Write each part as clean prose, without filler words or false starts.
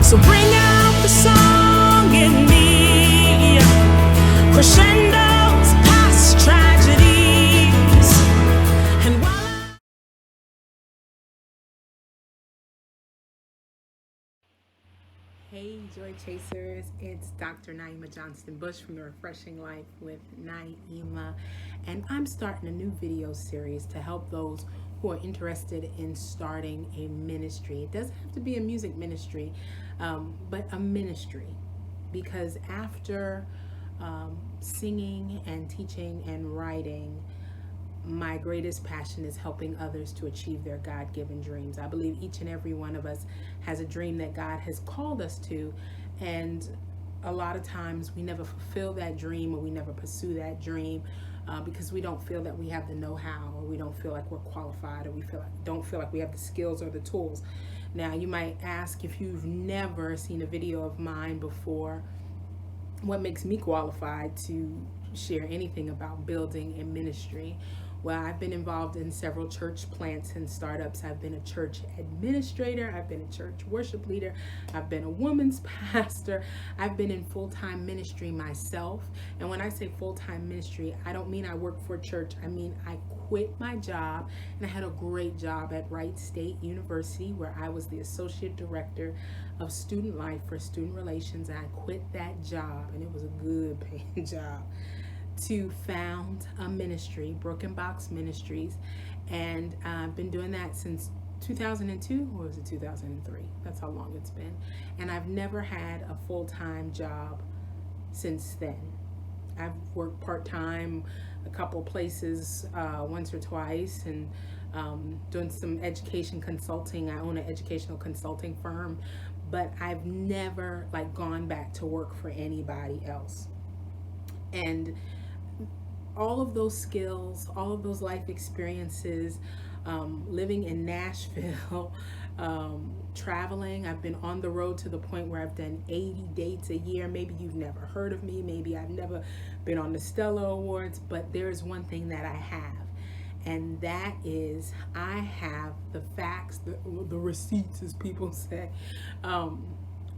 So bring out the song in me, crescendos past tragedies. And while Hey Joy Chasers, it's Dr. Naima Johnston-Bush from The Refreshing Life with Naima, and I'm starting a new video series to help those who are interested in starting a ministry. It doesn't have to be a music ministry, but a ministry, because after singing and teaching and writing, my greatest passion is helping others to achieve their God-given dreams. I believe each and every one of us has a dream that God has called us to, and a lot of times we never fulfill that dream, or we never pursue that dream because we don't feel that we have the know-how, or we don't feel like we're qualified, or we don't feel like we have the skills or the tools. Now, you might ask, if you've never seen a video of mine before, what makes me qualified to share anything about building a ministry? Well, I've been involved in several church plants and startups. I've been a church administrator. I've been a church worship leader. I've been a woman's pastor. I've been in full-time ministry myself. And when I say full-time ministry, I don't mean I work for a church. I mean I quit my job, and I had a great job at Wright State University, where I was the associate director of student life for student relations. And I quit that job, and it was a good paying job, to found a ministry, Broken Box Ministries, and I've been doing that since 2002, or was it 2003? That's how long it's been. And I've never had a full-time job since then. I've worked part-time a couple places, once or twice, and doing some education consulting. I own an educational consulting firm, but I've never gone back to work for anybody else. And all of those skills, all of those life experiences, living in Nashville, traveling. I've been on the road to the point where I've done 80 dates a year. Maybe you've never heard of me. Maybe I've never been on the Stella Awards, but there's one thing that I have, and that is I have the facts, the receipts, as people say,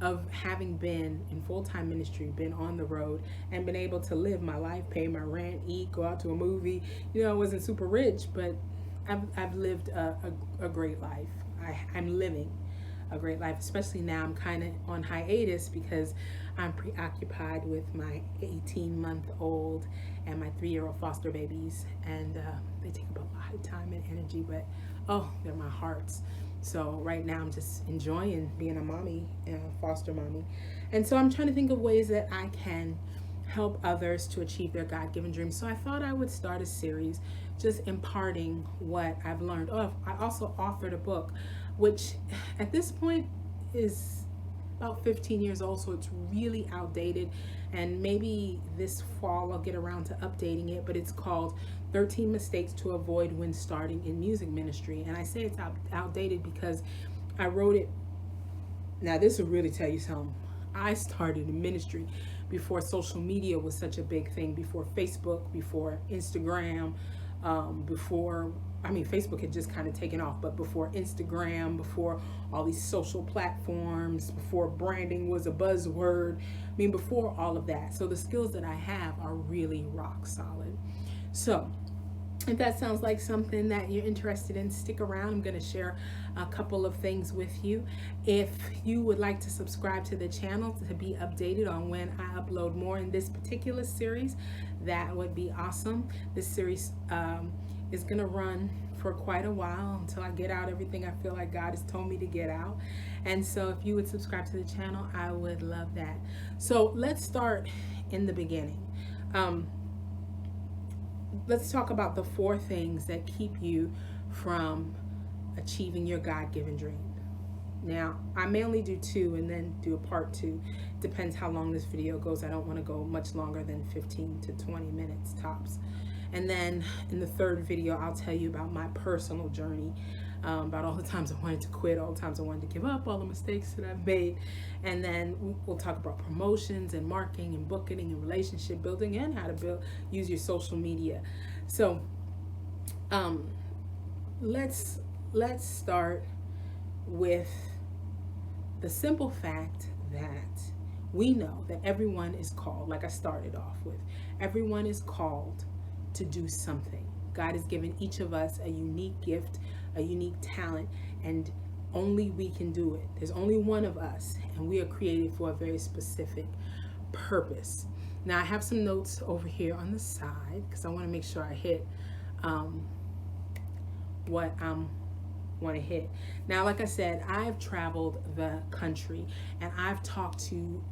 of having been in full-time ministry, been on the road, and been able to live my life, pay my rent, eat, go out to a movie. I wasn't super rich, but I've lived a great life. I'm living a great life, especially now. I'm kind of on hiatus because I'm preoccupied with my 18-month-old and my 3-year-old foster babies, and they take up a lot of time and energy, but they're my hearts. So right now I'm just enjoying being a mommy, foster mommy. And so I'm trying to think of ways that I can help others to achieve their God-given dreams. So I thought I would start a series just imparting what I've learned. I also authored a book, which at this point is about 15 years old, so it's really outdated. And maybe this fall I'll get around to updating it, but it's called 13 Mistakes to Avoid When Starting in Music Ministry. And I say it's outdated because I wrote it. Now, this will really tell you something. I started in ministry before social media was such a big thing, before Facebook, before Instagram, Facebook had just kind of taken off, but before Instagram, before all these social platforms, before branding was a buzzword, before all of that. So the skills that I have are really rock solid. So if that sounds like something that you're interested in, stick around. I'm going to share a couple of things with you. If you would like to subscribe to the channel to be updated on when I upload more in this particular series, that would be awesome. This series is going to run for quite a while until I get out everything I feel like God has told me to get out. And so if you would subscribe to the channel, I would love that. So let's start in the beginning. Let's talk about the 4 things that keep you from achieving your God-given dream. Now, I may only do 2 and then do a part 2. Depends how long this video goes. I don't want to go much longer than 15 to 20 minutes tops. And then in the 3rd video, I'll tell you about my personal journey, about all the times I wanted to quit, all the times I wanted to give up, all the mistakes that I've made. And then we'll talk about promotions and marketing and booking and relationship building, and how to use your social media. So let's start with The simple fact that we know that everyone is called, like I started off with, everyone is called to do something. God has given each of us a unique gift, a unique talent, and only we can do it. There's only one of us, and we are created for a very specific purpose. Now, I have some notes over here on the side because I want to make sure I hit what I want to hit. Now, like I said, I've traveled the country and I've talked to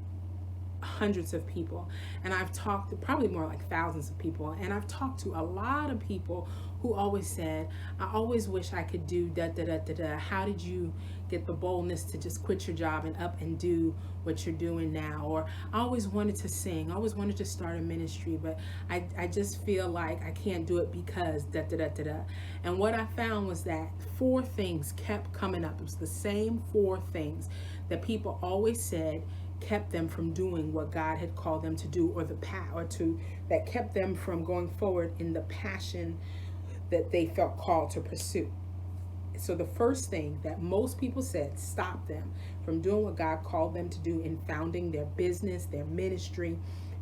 hundreds of people, and I've talked to probably more like thousands of people, and I've talked to a lot of people who always said, I always wish I could do da da da da da. How did you get the boldness to just quit your job and up and do what you're doing now? Or I always wanted to sing, I always wanted to start a ministry, but I just feel like I can't do it because da da da da da. And what I found was that 4 things kept coming up. It was the same 4 things that people always said kept them from doing what God had called them to do, or that kept them from going forward in the passion that they felt called to pursue. So the first thing that most people said stopped them from doing what God called them to do in founding their business, their ministry,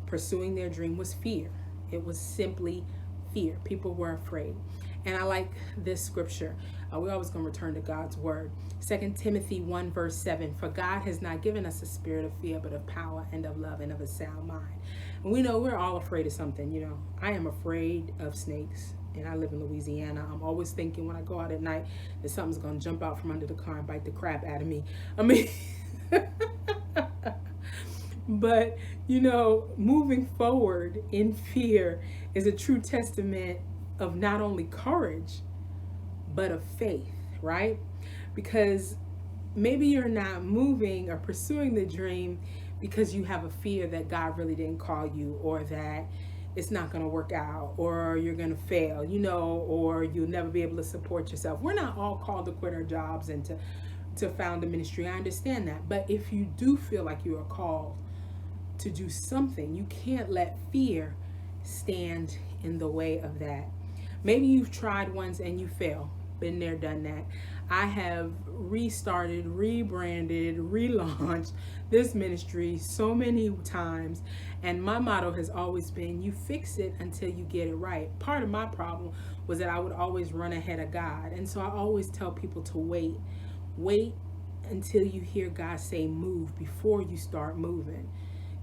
pursuing their dream was fear. It was simply fear. People were afraid. And I like this scripture. We're always going to return to God's word. 2 Timothy 1 verse 7, for God has not given us a spirit of fear, but of power and of love and of a sound mind. And we know we're all afraid of something. You know, I am afraid of snakes, and I live in Louisiana. I'm always thinking when I go out at night that something's going to jump out from under the car and bite the crap out of me. I mean, but you know, moving forward in fear is a true testament of not only courage, but of faith, right? Because maybe you're not moving or pursuing the dream because you have a fear that God really didn't call you, or that it's not going to work out, or you're going to fail, you know, or you'll never be able to support yourself. We're not all called to quit our jobs and to found a ministry. I understand that. But if you do feel like you are called to do something, you can't let fear stand in the way of that. Maybe you've tried once and you fail. Been there, done that. I have restarted, rebranded, relaunched this ministry so many times, and my motto has always been, you fix it until you get it right. Part of my problem was that I would always run ahead of God, and so I always tell people to wait until you hear God say move before you start moving.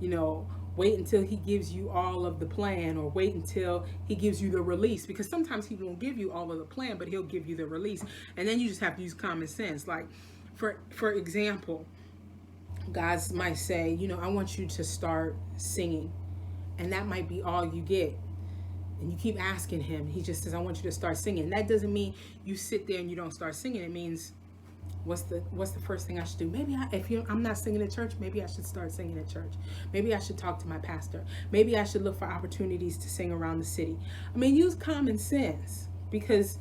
You know, wait until he gives you all of the plan, or wait until he gives you the release, because sometimes he won't give you all of the plan, but he'll give you the release, and then you just have to use common sense. Like for example, God might say, you know, I want you to start singing, and that might be all you get, and you keep asking him. He just says, I want you to start singing. That doesn't mean you sit there and you don't start singing. It means, what's the first thing I should do? Maybe I'm not singing at church, maybe I should start singing at church. Maybe I should talk to my pastor. Maybe I should look for opportunities to sing around the city. I mean, use common sense, because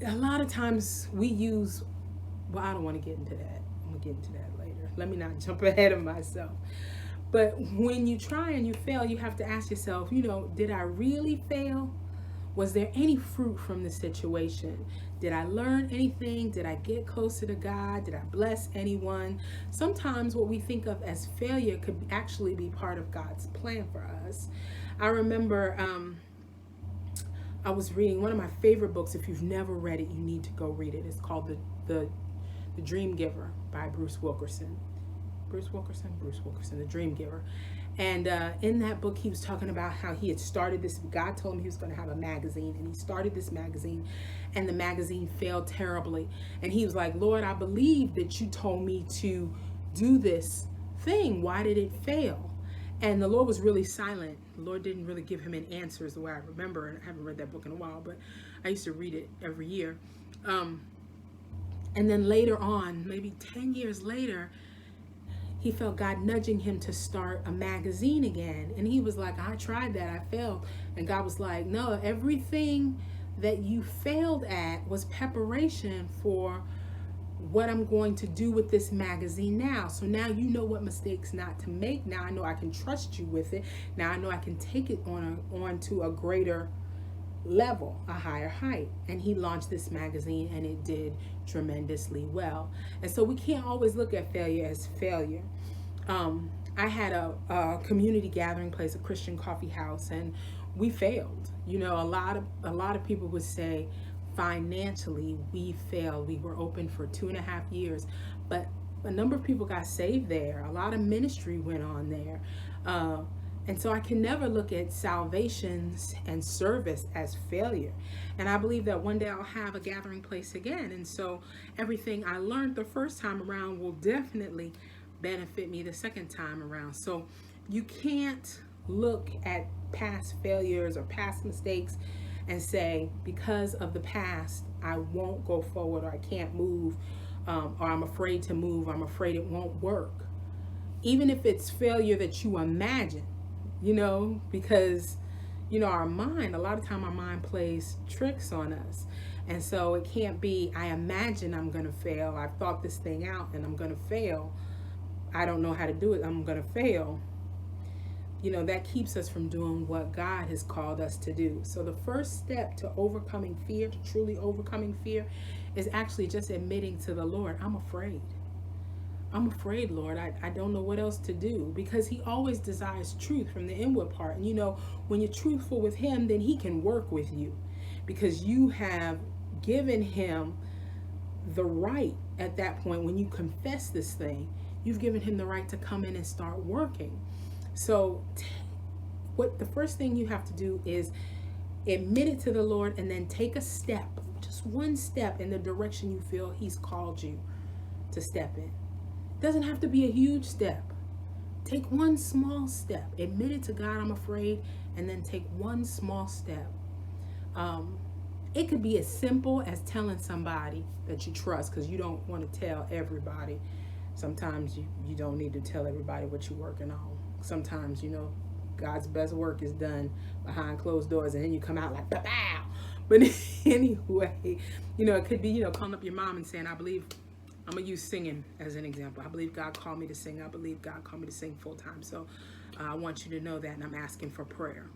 a lot of times we use, well, I don't want to get into that. I'm going to get into that later. Let me not jump ahead of myself. But when you try and you fail, you have to ask yourself, you know, did I really fail? Was there any fruit from the situation? Did I learn anything? Did I get closer to God? Did I bless anyone? Sometimes what we think of as failure could actually be part of God's plan for us. I remember I was reading one of my favorite books. If you've never read it, you need to go read it. It's called The Dream Giver by Bruce Wilkerson. Bruce Wilkerson, The Dream Giver. And in that book, he was talking about how he had started this. God told him he was going to have a magazine, and he started this magazine, and the magazine failed terribly. And he was like, Lord, I believe that you told me to do this thing. Why did it fail? And the Lord was really silent. The Lord didn't really give him an answer, is the way I remember. And I haven't read that book in a while, but I used to read it every year. And then later on, maybe 10 years later, he felt God nudging him to start a magazine again. And he was like, I tried that, I failed. And God was like, no, everything that you failed at was preparation for what I'm going to do with this magazine now. So now you know what mistakes not to make. Now I know I can trust you with it. Now I know I can take it on to a greater level, a higher height. And he launched this magazine and it did tremendously well. And so we can't always look at failure as failure. I had a community gathering place, a Christian coffee house, and we failed. You know, a lot of people would say financially we failed. We were open for 2.5 years, but a number of people got saved there. A lot of ministry went on there. And so I can never look at salvations and service as failure. And I believe that one day I'll have a gathering place again. And so everything I learned the first time around will definitely benefit me the second time around. So you can't look at past failures or past mistakes and say, because of the past, I won't go forward, or I can't move, or I'm afraid to move, I'm afraid it won't work. Even if it's failure that you imagine, you know, because, you know, our mind, a lot of time our mind plays tricks on us. And so it can't be, I imagine I'm going to fail. I've thought this thing out and I'm going to fail. I don't know how to do it. I'm going to fail. You know, that keeps us from doing what God has called us to do. So the first step to overcoming fear, to truly overcoming fear, is actually just admitting to the Lord, I'm afraid. I'm afraid, Lord. I don't know what else to do, because he always desires truth from the inward part. And you know, when you're truthful with him, then he can work with you, because you have given him the right at that point. When you confess this thing, you've given him the right to come in and start working. So what the first thing you have to do is admit it to the Lord, and then take a step, just one step in the direction you feel he's called you to step in. Doesn't have to be a huge step. Take one small step. Admit it to God, I'm afraid, and then take one small step. It could be as simple as telling somebody that you trust, because you don't want to tell everybody. Sometimes you don't need to tell everybody what you're working on. Sometimes, you know, God's best work is done behind closed doors, and then you come out like, bow. But anyway, you know, it could be, you know, calling up your mom and saying, I'm going to use singing as an example. I believe God called me to sing. I believe God called me to sing full time. So I want you to know that, and I'm asking for prayer.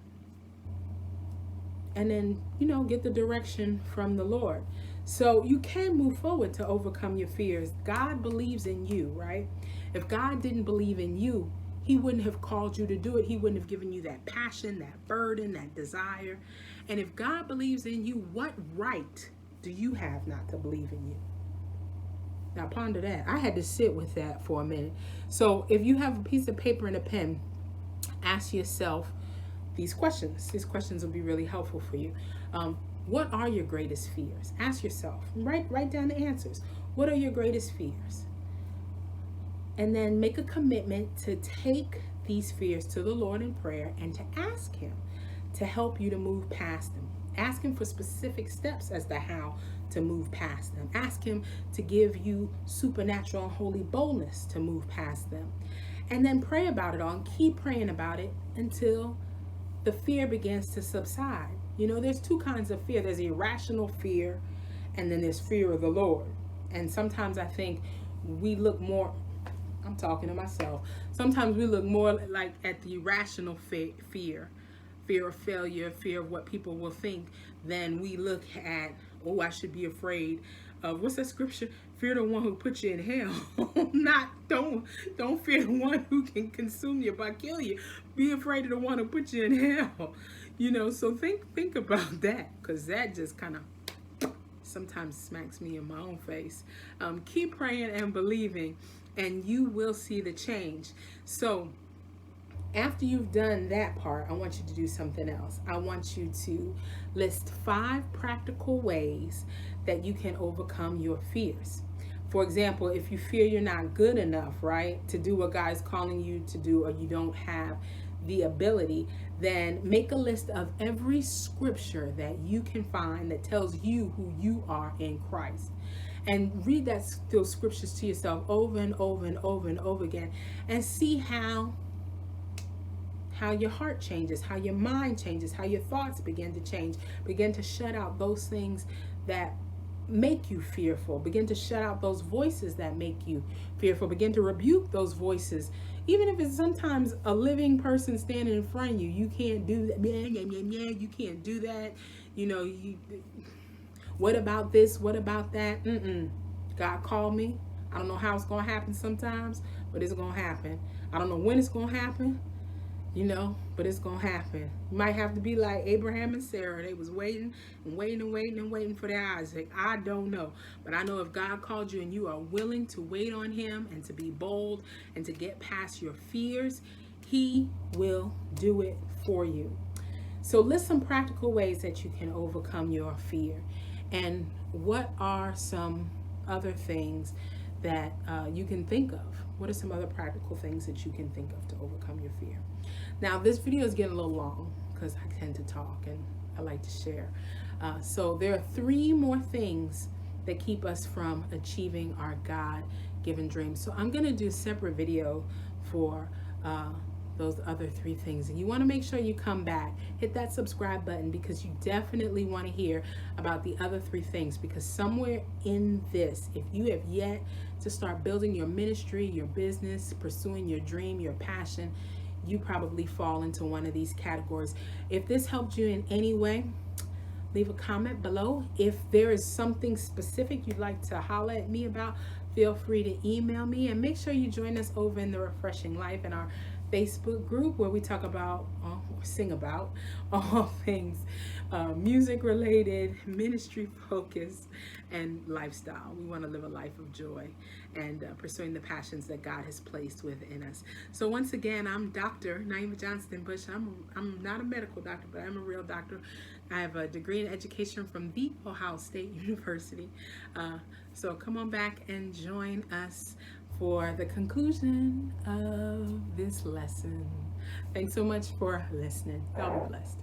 And then, you know, get the direction from the Lord. So you can move forward to overcome your fears. God believes in you, right? If God didn't believe in you, he wouldn't have called you to do it. He wouldn't have given you that passion, that burden, that desire. And if God believes in you, what right do you have not to believe in you? Now ponder that. I had to sit with that for a minute. So if you have a piece of paper and a pen, ask yourself these questions. These questions will be really helpful for you. What are your greatest fears? Ask yourself. Write down the answers. What are your greatest fears? And then make a commitment to take these fears to the Lord in prayer and to ask him to help you to move past them. Ask him for specific steps as to how to move past them. Ask him to give you supernatural and holy boldness to move past them. And then pray about it all, and keep praying about it until the fear begins to subside. You know, there's two kinds of fear. There's irrational fear, and then there's fear of the Lord. And sometimes I think we look more, I'm talking to myself, sometimes we look more like at the irrational fear of failure, fear of what people will think, than we look at, oh, I should be afraid of, what's that scripture? Fear the one who puts you in hell. Don't fear the one who can consume you by killing you. Be afraid of the one who puts you in hell. You know, so think about that, because that just kind of sometimes smacks me in my own face. Keep praying and believing, and you will see the change. So after you've done that part, I want you to do something else. I want you to list 5 practical ways that you can overcome your fears. For example, if you fear you're not good enough, right, to do what God is calling you to do, or you don't have the ability, then make a list of every scripture that you can find that tells you who you are in Christ. And read those scriptures to yourself over and over and over and over again, and see how your heart changes, how your mind changes, how your thoughts begin to change. Begin to shut out those things that make you fearful. Begin to shut out those voices that make you fearful. Begin to rebuke those voices. Even if it's sometimes a living person standing in front of you, you can't do that. You can't do that. what about this? What about that? God called me. I don't know how it's going to happen sometimes, but it's going to happen. I don't know when it's going to happen, but it's going to happen. You might have to be like Abraham and Sarah. They was waiting and waiting and waiting and waiting for their Isaac. I don't know. But I know if God called you and you are willing to wait on him and to be bold and to get past your fears, he will do it for you. So list some practical ways that you can overcome your fear. And what are some other things that you can think of? What are some other practical things that you can think of to overcome your fear? Now, this video is getting a little long because I tend to talk and I like to share. So there are 3 more things that keep us from achieving our God-given dreams. So I'm going to do a separate video for those other 3 things. And you want to make sure you come back, hit that subscribe button, because you definitely want to hear about the other 3 things, because somewhere in this, if you have yet to start building your ministry, your business, pursuing your dream, your passion, you probably fall into one of these categories. If this helped you in any way, leave a comment below. If there is something specific you'd like to holler at me about, feel free to email me, and make sure you join us over in the Refreshing Life in our Facebook group, where we talk about or sing about all things music related, ministry focused, and lifestyle. We want to live a life of joy and pursuing the passions that God has placed within us. So once again, I'm Dr. Naima Johnston-Bush. I'm not a medical doctor, but I'm a real doctor. I have a degree in education from the Ohio State University. So come on back and join us for the conclusion of this lesson. Thanks so much for listening. Y'all be blessed.